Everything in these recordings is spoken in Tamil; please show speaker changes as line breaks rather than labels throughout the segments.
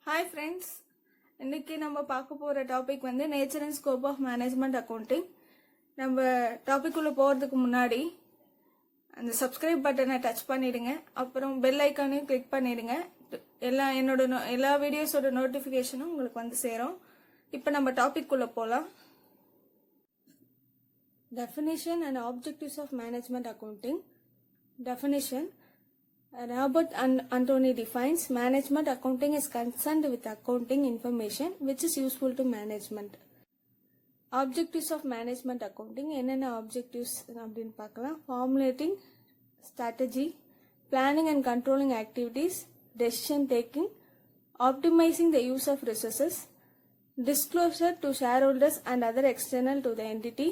Hi friends, இன்னைக்கு நம்ம பார்க்க போற டாபிக் வந்து nature and scope of management accounting. நம்ம டாபிக் உள்ள போறதுக்கு முன்னாடி அந்த சப்ஸ்கிரைப் பட்டனை டச் பண்ணிடுங்க, அப்புறம் பெல் ஐக்கானையும் கிளிக் பண்ணிடுங்க. எல்லா வீடியோஸோட நோட்டிஃபிகேஷனும் உங்களுக்கு வந்து சேரும். இப்போ நம்ம டாபிக் உள்ள போலாம். Definition and objectives of management accounting. Definition. Robert Antony defines management accounting is concerned with accounting information which is useful to management. Objectives of management accounting. என்னென்ன objectives அப்படின்னு பார்க்கலாம். Formulating strategy, planning and controlling activities, decision taking, optimizing the use of resources, disclosure to shareholders and other external to the entity,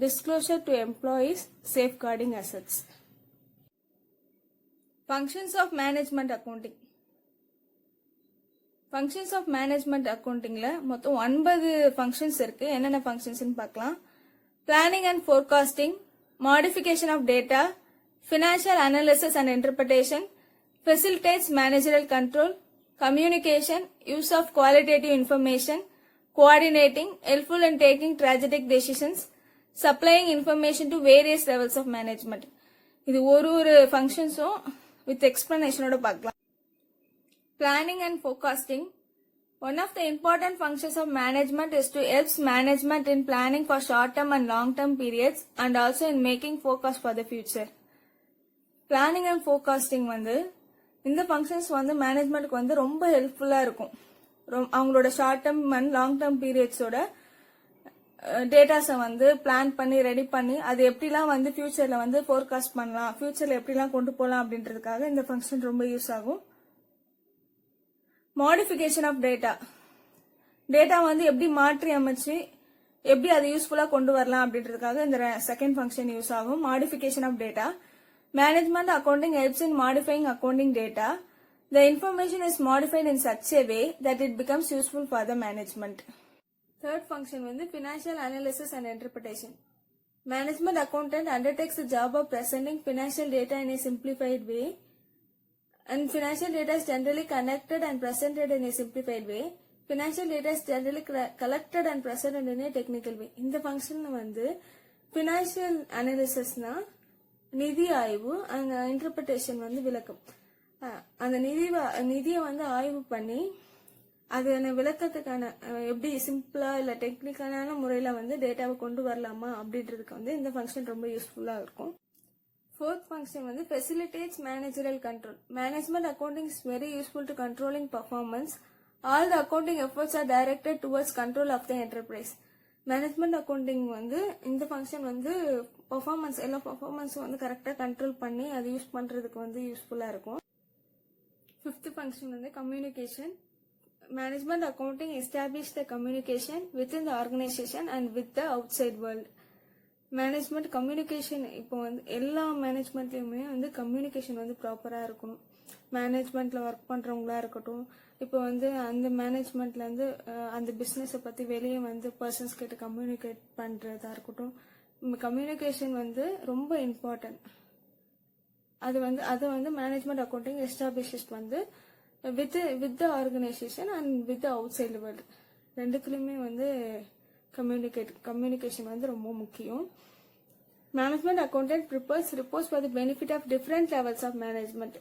disclosure to employees, safeguarding assets. Functions of management accounting. Functions of management accountingல மொத்தம் 9 functions இருக்கு. என்னென்ன functions பார்க்கலாம். Planning and forecasting, modification of data, financial analysis and interpretation, facilitates managerial control, communication, use of qualitative information, coordinating, helpful in taking strategic decisions, supplying information to various levels of management. இது ஒரு functionsம் with explanation ஓட பார்க்கலாம். Planning and forecasting. One of the important functions of management is to help management in planning for short-term and long-term periods and also in making forecast for the future. Planning and forecasting வந்து இந்த functions வந்து managementக்கு வந்து ரொம்ப ஹெல்ப்ஃபுல்லா இருக்கும். அவங்களோட short term and long term பீரியட்ஸோட டேட்டாஸை வந்து பிளான் பண்ணி ரெடி பண்ணி அது எப்படிலாம் வந்து ஃபியூச்சர்ல வந்து ஃபோர்காஸ்ட் பண்ணலாம், ஃபியூச்சர்ல எப்படிலாம் கொண்டு போகலாம் அப்படின்றதுக்காக இந்த ஃபங்க்ஷன் ரொம்ப யூஸ் ஆகும். மாடிஃபிகேஷன் ஆஃப் டேட்டா வந்து எப்படி மாற்றி அமைச்சு எப்படி அதை யூஸ்ஃபுல்லா கொண்டு வரலாம் அப்படின்றதுக்காக இந்த செகண்ட் ஃபங்க்ஷன் யூஸ் ஆகும். Modification of data. Management accounting helps in modifying accounting data. The information is modified in such a way that it becomes useful for the management. Third function வந்து financial analysis and interpretation. Management accountant undertakes the job of presenting financial data in a simplified way, and financial data is generally connected and presented in a simplified way. Financial data is generally collected and presented in a technical way. இந்த function வந்து financial analysisனா நிதி ஆய்வு, அந்த interpretation வந்து விளக்கம். அந்த நிதியை வந்து ஆய்வு பண்ணி அது விளக்கத்துக்கான எப்படி சிம்பிளா இல்ல டெக்னிக்கலான முறையில வந்து டேட்டாவை கொண்டு வரலாமா அப்படின்றதுக்கு வந்து இந்த ஃபங்க்ஷன் ரொம்ப யூஸ்ஃபுல்லா இருக்கும். ஃபோர்த் ஃபங்க்ஷன் வந்து facilitates managerial control. Management accounting is very useful to controlling performance. All the accounting efforts are directed towards control of the enterprise. Management accounting வந்து இந்த ஃபங்க்ஷன் வந்து எல்லா பர்ஃபார்மன்ஸும் வந்து கரெக்டா கண்ட்ரோல் பண்ணி அது யூஸ் பண்றதுக்கு வந்து யூஸ்ஃபுல்லா இருக்கும். ஃபிஃப்த் ஃபங்க்ஷன் வந்து communication. Management accounting establish the communication within the organization and with the outside world. Management communication இப்போ வந்து எல்லா மேனேஜ்மெண்ட்லயுமே வந்து கம்யூனிகேஷன் வந்து ப்ராப்பரா இருக்கணும். மேனேஜ்மெண்ட்ல ஒர்க் பண்றவங்களா இருக்கட்டும், இப்போ வந்து அந்த மேனேஜ்மெண்ட்ல இருந்து அந்த பிசினஸை பத்தி வெளியே வந்து பர்சன்ஸ் கிட்ட கம்யூனிகேட் பண்றதா இருக்கட்டும். கம்யூனிகேஷன் வந்து ரொம்ப இம்பார்ட்டன்ட். அது வந்து மேனேஜ்மெண்ட் அக்கௌண்டிங் எஸ்டாபிஷஸ் வந்து with the organization and with the outside world ரெண்டுக்குலயுமே வந்து கம்யூனிகேஷன் வந்து ரொம்ப முக்கியம். Management accountant prepares reports for the benefit of different levels of management.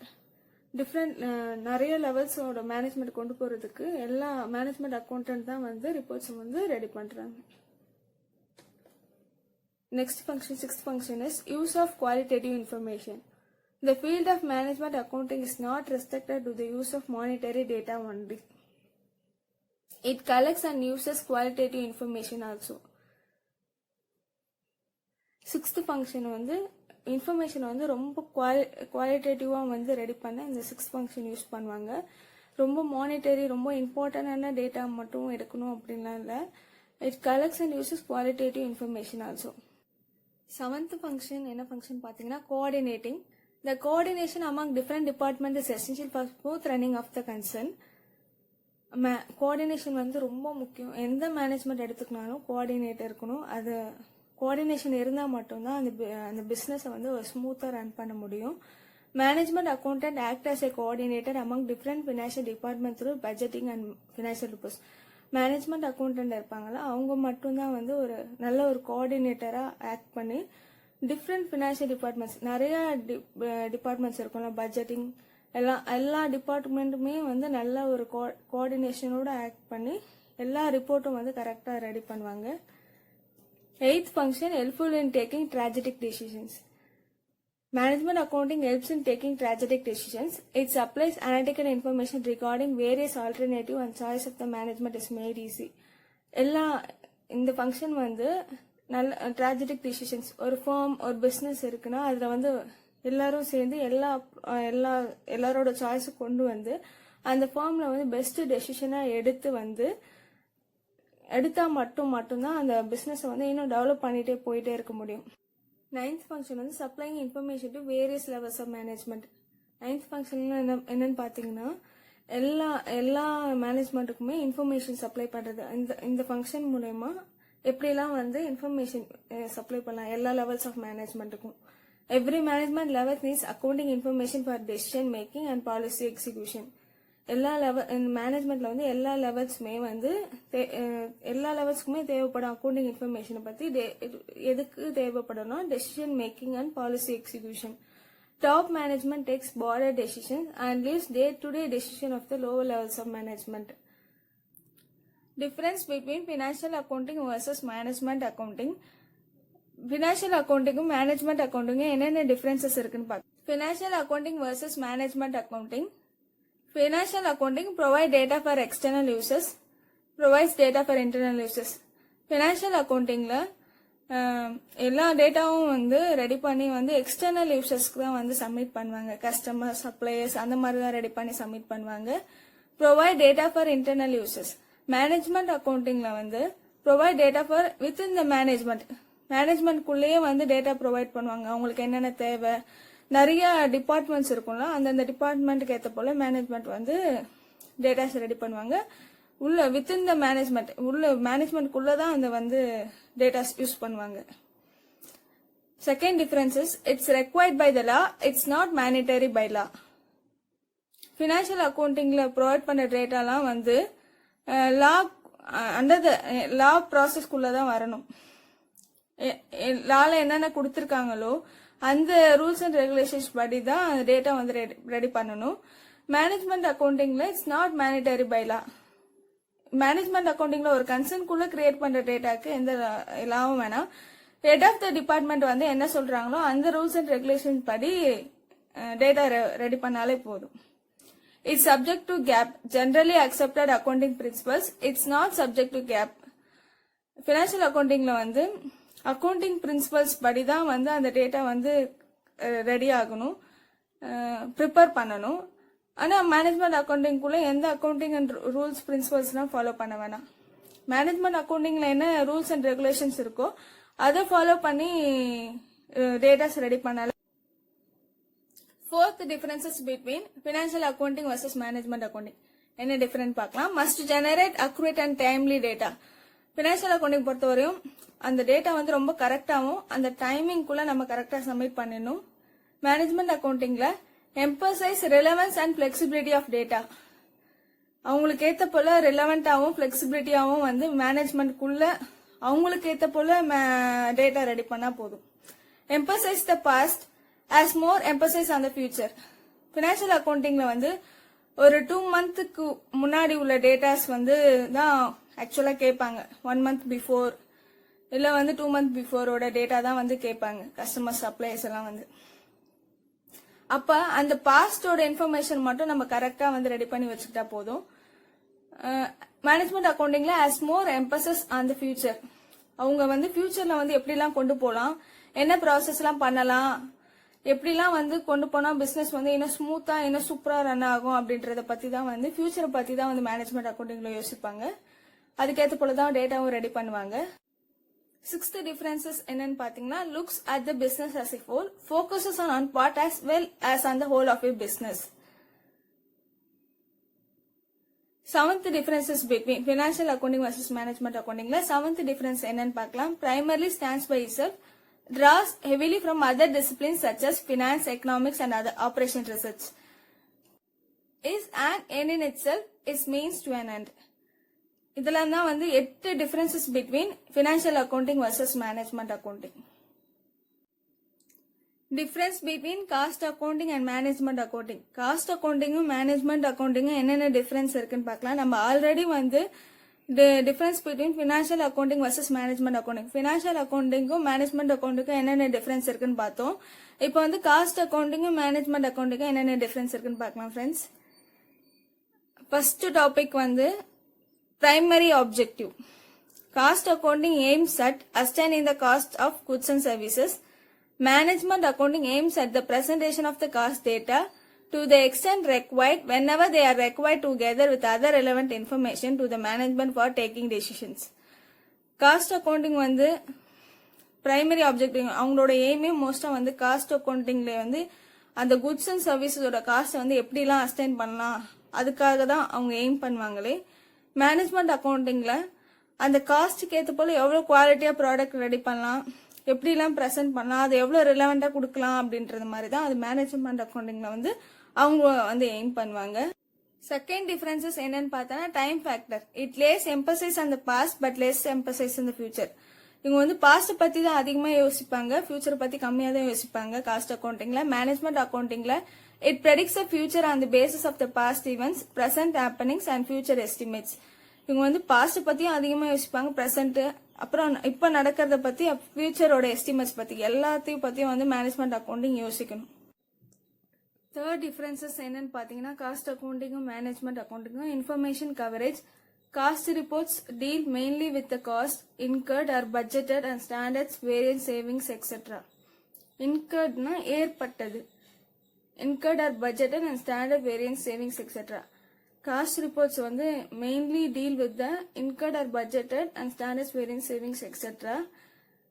நிறைய லெவல்ஸோட மேனேஜ்மெண்ட் கொண்டு போறதுக்கு எல்லா மேனேஜ்மெண்ட் அக்கௌண்டன்ட் தான் வந்து ரிப்போர்ட்ஸ் வந்து ரெடி பண்றாங்க. Next function, sixth function is use of qualitative information. The field of management accounting is not restricted to the use of monetary data only. It collects and uses qualitative information also. Sixth function வந்து இன்ஃபர்மேஷன் வந்து ரொம்ப குவாலிட்டேட்டிவா வந்து ரெடி பண்ண இந்த சிக்ஸ்த் ஃபங்க்ஷன் யூஸ் பண்ணுவாங்க. ரொம்ப மானிட்டரி ரொம்ப இம்பார்ட்டன்டான டேட்டா மட்டும் எடுக்கணும் அப்படின்லாம் இல்லை. It collects and uses qualitative information also. Seventh function என்ன ஃபங்க்ஷன் பார்த்தீங்கன்னா coordinating. The coordination among different departments is essential for smooth running of the concern. Coordination வந்து ரொம்ப முக்கியம். எந்த மேனேஜ்மெண்ட் எடுத்துக்கினாலும் கோஆர்டினேட்டர் இருக்கணும். அது கோஆர்டினேஷன் இருந்தால் மட்டும்தான் அந்த பிஸ்னஸை வந்து ஸ்மூத்தாக ரன் பண்ண முடியும். Management accountant act as a coordinator among different financial departments through budgeting and financial reports. Management accountant இருப்பாங்கல்ல, அவங்க மட்டும்தான் வந்து ஒரு நல்ல ஒரு கோஆர்டினேட்டரா ஆக்ட் பண்ணி டிஃப்ரெண்ட் ஃபினான்ஷியல் டிபார்ட்மெண்ட்ஸ், நிறைய டிபார்ட்மெண்ட்ஸ் இருக்கும்ல, பட்ஜெட்டிங், எல்லா டிபார்ட்மெண்ட்டுமே வந்து நல்ல ஒரு கோஆர்டினேஷனோட ஆக்ட் பண்ணி எல்லா ரிப்போர்ட்டும் வந்து கரெக்டா ரெடி பண்ணுவாங்க. 8th function, helpful in taking strategic decisions. Management accounting helps in taking strategic decisions. It supplies analytical information regarding various alternative and choice of the management is made easy. இந்த ஃபங்க்ஷன் வந்து நல்ல strategic decisions, ஒரு ஃபார்ம் ஒரு பிசினஸ் இருக்குன்னா அதுல வந்து எல்லாரும் சேர்ந்து எல்லாரோட சாய்ஸ் கொண்டு வந்து அந்த ஃபார்ம்ல வந்து பெஸ்ட் டெசிஷனா எடுத்தா மட்டும்தான் அந்த பிசினஸ் வந்து இன்னும் டெவலப் பண்ணிட்டே போயிட்டே இருக்க முடியும். 9th function வந்து supplying information to various levels of management. 9th function என்னன்னு பாத்தீங்கன்னா எல்லா மேனேஜ்மெண்ட்டுக்குமே இன்ஃபர்மேஷன் சப்ளை பண்றது. இந்த ஃபங்க்ஷன் மூலமா எப்படிலாம் வந்து இன்ஃபர்மேஷன் சப்ளை பண்ணலாம் எல்லா லெவல்ஸ் ஆஃப் மேனேஜ்மெண்ட்டுக்கும். Every management level needs accounting information for decision making and policy execution. எல்லா மேனேஜ்மெண்ட்ல வந்து எல்லா லெவல்ஸ்க்குமே தேவைப்படும் அக்கௌண்டிங் இன்ஃபர்மேஷனை பத்தி. எதுக்கு தேவைப்படணும்? Decision making and policy execution. Top management takes broader decisions and leaves day-to-day decision of the lower levels of management. Difference between financial accounting versus management accounting. Financial accounting management accounting என்னென்ன differences இருக்குன்னு பார்க்கலாம். Financial accounting versus management accounting. Financial accounting provide data for external users, provides data for internal users. Financial accountingல எல்லா டேட்டாவும் வந்து ரெடி பண்ணி வந்து எக்ஸ்டர்னல் யூசர்ஸ்க்கு தான் வந்து சப்மிட் பண்ணுவாங்க. கஸ்டமர், சப்ளையர்ஸ் அந்த மாதிரி தான் ரெடி பண்ணி சப்மிட் பண்ணுவாங்க. Provide data for internal users. Management அக்கௌண்டிங்ல வந்து provide data for within the மேனேஜ்மெண்ட்குள்ளேயே வந்து டேட்டா ப்ரொவைட் பண்ணுவாங்க. அவங்களுக்கு என்னென்ன தேவை, நிறைய டிபார்ட்மெண்ட்ஸ் இருக்கும்ல, அந்தந்த டிபார்ட்மெண்ட்டுக்கு ஏற்ற போல மேனேஜ்மெண்ட் வந்து டேட்டாஸ் ரெடி பண்ணுவாங்க. வித்தின் த மேனேஜ்மெண்ட்குள்ளதான் அந்த வந்து டேட்டாஸ் யூஸ் பண்ணுவாங்க. Second difference is it's required by the law, it's not mandatory by law. Financial அக்கௌண்டிங்ல ப்ரொவைட் பண்ண டேட்டாலாம் வந்து அண்டர் த லா ப்ராசஸ்க்குள்ளதான் வரணும். லால என்னென்ன கொடுத்துருக்காங்களோ அந்த ரூல்ஸ் அண்ட் ரெகுலேஷன்ஸ் படி தான் டேட்டா வந்து ரெடி பண்ணணும். மேனேஜ்மெண்ட் அக்கௌண்டிங்ல it's not mandatory by law. Management அக்கௌண்டிங்ல ஒரு கன்சர்ன்குள்ள கிரியேட் பண்ற டேட்டாக்கு எந்த லாவும் வேணாம். ஹெட் ஆஃப் த டிபார்ட்மெண்ட் வந்து என்ன சொல்றாங்களோ அந்த ரூல்ஸ் அண்ட் ரெகுலேஷன் படி டேட்டா ரெடி பண்ணாலே போதும். It's subject to GAAP, generally accepted accounting principles. It's not subject to GAAP. Financial அக்கௌண்டிங்ல வந்து அக்கௌண்டிங் பிரின்சிபல்ஸ் படி தான் வந்து அந்த டேட்டா வந்து ரெடி ஆகணும், ப்ரிப்பேர் பண்ணணும். ஆனா மேனேஜ்மெண்ட் அக்கௌண்டிங்குள்ள எந்த அக்கௌண்டிங் அண்ட் ரூல்ஸ் பிரின்சிபல்ஸ்லாம் ஃபாலோ பண்ண வேணாம். மேனேஜ்மெண்ட் அக்கௌண்டிங்ல என்ன ரூல்ஸ் அண்ட் ரெகுலேஷன்ஸ் இருக்கோ அதை ஃபாலோ பண்ணி டேட்டாஸ் ரெடி பண்ணலாம். Fourth differences between financial accounting versus management accounting என்ன டிஃபரெண்ட் பார்க்கலாம். Must generate accurate and timely data. Financial accounting பொறுத்தவரையும் அந்த டேட்டா வந்து ரொம்ப கரெக்டாகவும் அந்த டைமிங்குள்ள நம்ம கரெக்டா சப்மிட் பண்ணணும். மேனேஜ்மெண்ட் அக்கௌண்டிங்ல emphasise relevance and flexibility of data. அவங்களுக்கு ஏத்த போல ரிலவெண்டாவும் பிளெக்சிபிலிட்டியாவும் வந்து மேனேஜ்மெண்ட்குள்ள அவங்களுக்கு ஏத்த போல டேட்டா ரெடி பண்ணா போதும். Emphasise the past as more emphasis on the future. Financial accountingல வந்து ஒரு 2 மந்த்துக்கு முன்னாடி உள்ள டேட்டாஸ் வந்து தான் ஆக்சுவலா கேட்பாங்க. 1 month பிஃபோர் இல்ல வந்து 2 month பிஃபோரோட டேட்டா தான் வந்து கேட்பாங்க கஸ்டமர், சப்ளையர்ஸ் எல்லாம் வந்து. அப்ப அந்த பாஸ்டோட இன்ஃபர்மேஷன் மட்டும் நம்ம கரெக்டா வந்து ரெடி பண்ணி வச்சுக்கிட்டா போதும். மேனேஜ்மெண்ட் அக்கௌண்டிங்ல as more emphasis on the future. அவங்க வந்து ஃபியூச்சர்ல வந்து எப்படிலாம் கொண்டு போலாம், என்ன ப்ராசஸ் எல்லாம் பண்ணலாம், எப்படிலாம் வந்து கொண்டு போனா பிசினஸ் வந்து இன்னும் ஸ்மூத்தா இன்னும் சூப்பரா ரன் ஆகும் அப்படின்றத பத்தி தான் வந்து ஃபியூச்சரை பத்தி தான் வந்து மேனேஜ்மெண்ட் அக்கௌண்டிங்ல யோசிப்பாங்க. அதுக்கேற்ற போலதான் டேட்டாவும் ரெடி பண்ணுவாங்க. 6th டிஃபரன்சஸ் என்னன்னு பாத்தீங்கன்னா, looks at the business as a whole, focuses on one part as well as on the whole of a business. 7th differences between financial accounting versus management accounting. 7th difference என்னன்னு பார்க்கலாம். Primarily stands by itself. draws heavily from other disciplines such as finance, economics and other operation research. Is an end in itself, is means to an end. இதெல்லாம் தான் வந்து 8 differences between financial accounting versus management accounting. Difference between cost accounting and management accounting. Cost accounting management accounting என்னென்ன difference இருக்குன்னு பார்க்கலாம். நம்ம ஆல்ரெடி வந்து difference between financial accounting versus management accounting. Financial accounting management accounting என்னென்ன difference இருக்குன்னு பார்த்தோம். இப்போ வந்து cost accounting management accounting என்னென்ன difference இருக்குன்னு பார்க்கலாம் friends. First topic வந்து primary objective. Cost accounting aims at ascertaining the cost of goods and services. Management accounting aims at the presentation of the cost data to the extent required whenever they are required together with other relevant information to the management for taking decisions. Cost accounting வந்து primary objective அவங்களோட எய்மே மோஸ்டா வந்து காஸ்ட் அக்கவுண்டிங்ல வந்து அந்த குட்ஸ் அண்ட் சர்வீஸஸோட காஸ்ட் வந்து எப்படிலாம் அஸ்டைன் பண்ணலாம் அதுக்காக தான் அவங்க எய்ம் பண்ணுவாங்களே. மேனேஜ்மெண்ட் அக்கவுண்டிங்ல அந்த காஸ்ட்டுக்கு ஏற்ற போல எவ்வளவு குவாலிட்டியா ப்ராடக்ட் ரெடி பண்ணலாம், எப்படிலாம் ப்ரெசென்ட் பண்ணலாம், அது எவ்வளவு ரிலவெண்டா கொடுக்கலாம் அப்படின்றது மாதிரி தான் அது மேனேஜ்மெண்ட் அக்கவுண்டிங்ல வந்து அவங்க வந்து எய்ம் பண்ணுவாங்க. செகண்ட் டிஃபரன்சஸ் என்னன்னு பார்த்தா time factor. It lays emphasis on the past but less emphasis on the future. இவங்க வந்து பாஸ்ட் பத்தி தான் அதிகமா யோசிப்பாங்க, ஃபியூச்சர் பத்தி கம்மியா தான் யோசிப்பாங்க. காஸ்ட் அக்கவுண்டிங்ல மேனேஜ்மெண்ட் அக்கவுண்டிங்ல it predicts the future on the basis of the past events, present happenings and future estimates. இவங்க வந்து பாஸ்ட் பத்தியும் அதிகமா யோசிப்பாங்க, பிரசன்ட் அப்புறம் இப்ப நடக்கிறத பத்தி ஃபியூச்சரோட எஸ்டிமேட்ஸ் பத்தி எல்லாத்தையும் பத்தியும் வந்து மேனேஜ்மெண்ட் அக்கவுண்டிங் யோசிக்கணும். தேர்ட் டிஃபரன்சஸ் என்னன்னு பாத்தீங்கன்னா காஸ்ட் அக்கவுண்டிங்கும் மேனேஜ்மெண்ட் அக்கவுண்டிங்கும் information coverage. Cost reports deal mainly with the cost incurred or budgeted and standards variance savings etcetera. இன்கர்ட்னா ஏற்பட்டது, incurred or budgeted and standard variance savings etc. Cost reports வந்து mainly deal with the incurred or budgeted and standard variance savings etc.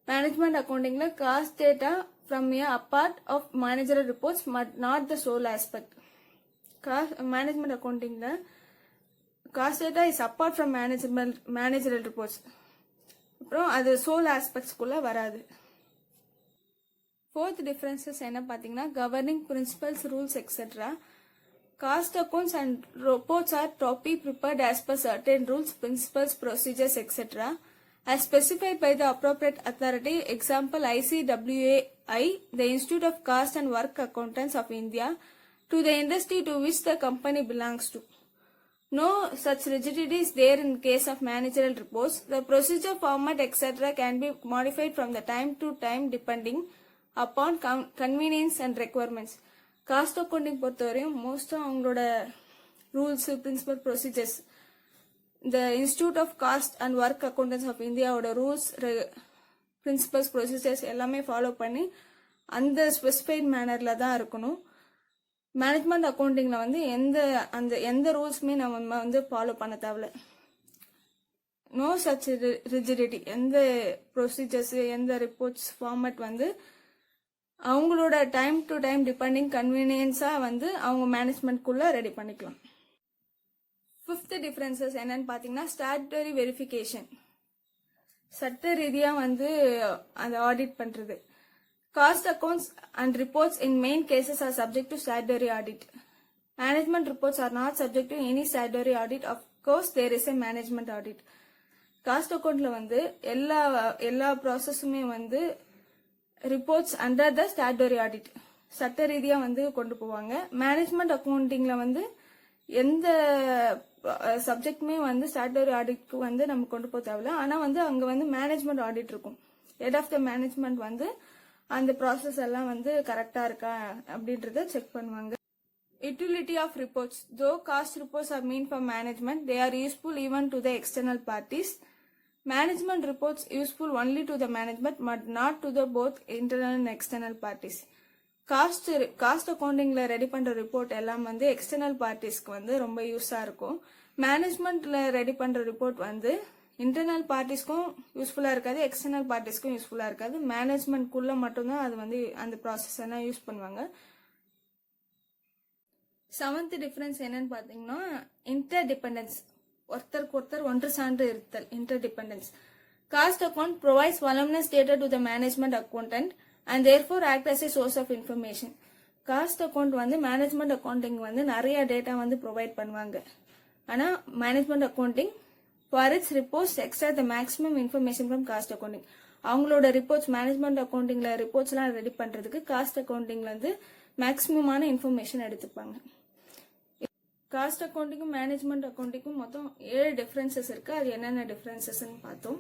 Management accounting la cost data from a part of managerial reports but not the sole aspect. Management accounting la cost data is apart from managerial reports. அப்புறம் அது sole aspects குள்ள வராது. Fourth differences என்ன பாத்தீங்கன்னா governing principles, rules etc. Cost accounts and reports are to be prepared as per certain rules, principles, procedures etc. as specified by the appropriate authority. Example ICWAI, the Institute of Cost and Work Accountants of India, to the industry to which the company belongs to. No such rigidity is there in case of managerial reports. The procedure, format etc. can be modified from the time to time depending upon convenience and requirements. Cost accounting பொறுத்தவரையும் மோஸ்டா அவங்களோட ரூல்ஸ், பிரின்சிபல், ப்ரொசீஜர்ஸ் இந்த institute of cost and work accountants of இந்தியாவோட ரூல்ஸ், பிரின்சிபல்ஸ், ப்ரொசீஜர்ஸ் எல்லாமே ஃபாலோ பண்ணி அந்த ஸ்பெசிஃபைட் மேனர்ல தான் இருக்கணும். மேனேஜ்மெண்ட் அக்கவுண்டிங்ல வந்து எந்த ரூல்ஸுமே நம்ம வந்து ஃபாலோ பண்ண தேவையில்ல. No such rigidity. எந்த ப்ரொசீஜர்ஸ், எந்த ரிப்போர்ட்ஸ் ஃபார்மேட் வந்து அவங்களோட டைம் டு டைம் டிபெண்டிங் கன்வீனியன்ஸா வந்து அவங்க மேனேஜ்மெண்ட்குள்ள ரெடி பண்ணிக்கலாம். ஃபிஃப்த் டிஃபரன்சஸ் என்னன்னு பாத்தீங்கன்னா ஸ்டாட்யூட்டரி வெரிஃபிகேஷன். சட்ட ரீதியா வந்து அந்த ஆடிட் பண்றது. Cost accounts and reports in main cases are subject to statutory audit. Management reports are not subject to any statutory audit. Of course there is a management audit. Cost அக்கவுண்ட்ல வந்து எல்லா ப்ராசஸுமே வந்து reports under the statutory audit சட்ட ரீதியா வந்து கொண்டு போவாங்க. மேனேஜ்மெண்ட் அக்கவுண்டிங்ல வந்து எந்த சப்ஜெக்ட்மே வந்து ஸ்டாட்யூட்டரி ஆடிட்க்கு வந்து நம்ம கொண்டு போக தேவையில்ல. ஆனா வந்து அங்க வந்து மேனேஜ்மெண்ட் ஆடிட் இருக்கும். ஹெட் ஆஃப் த மேனேஜ்மெண்ட் வந்து அந்த ப்ராசஸ் எல்லாம் வந்து கரெக்டா இருக்கா அப்படின்றத செக் பண்ணுவாங்க. Utility of reports. Though cost reports are meant for management, they are useful even to the external parties. Management reports useful only to the management but not to the both internal and external parties. Cost அக்கவுண்டிங்ல ரெடி பண்ற ரிப்போர்ட் எல்லாம் வந்து எக்ஸ்டர்னல் பார்ட்டிஸ்க்கு வந்து ரொம்ப யூஸா இருக்கும். மேனேஜ்மெண்ட்ல ரெடி பண்ற ரிப்போர்ட் வந்து இன்டர்னல் பார்ட்டிஸ்க்கும் யூஸ்ஃபுல்லா இருக்காது, எக்ஸ்டர்னல் பார்ட்டிஸ்க்கும் யூஸ்ஃபுல்லா இருக்காது. மேனேஜ்மெண்ட்குள்ள மட்டும்தான் அது வந்து அந்த ப்ராசஸ் எல்லாம் யூஸ் பண்ணுவாங்க. செவன்த் டிஃபரன்ஸ் என்னன்னு பாத்தீங்கன்னா இன்டர் டிபெண்டன்ஸ். ஒருத்தருக்கு ஒருத்தர் ஒன்று சான்று இருத்தல், inter dependence. Cost account provides voluminous data to the management accountant and therefore act as a source of information. Cost account வந்து மேனேஜ்மெண்ட் அக்கௌண்டிங் வந்து நிறைய டேட்டா வந்து ப்ரொவைட் பண்ணுவாங்க. ஆனால் management accounting for it's reports extra the maximum information from cost accounting. அவங்களோட ரிப்போர்ட்ஸ் மேனேஜ்மெண்ட் அக்கௌண்டிங்ல ரிப்போர்ட்ஸ்லாம் ரெடி பண்றதுக்கு காஸ்ட் அக்கௌண்டிங்ல வந்து மேக்ஸிமமான இன்ஃபர்மேஷன் எடுத்துப்பாங்க. காஸ்ட் அக்கௌண்டிங்கும் மேனேஜ்மெண்ட் அக்கௌண்டிங்கும் மொத்தம் 7 டிஃபரன்சஸ் இருக்கு. அது என்னென்ன டிஃபரன்சஸ்ன்னு பார்த்தோம்.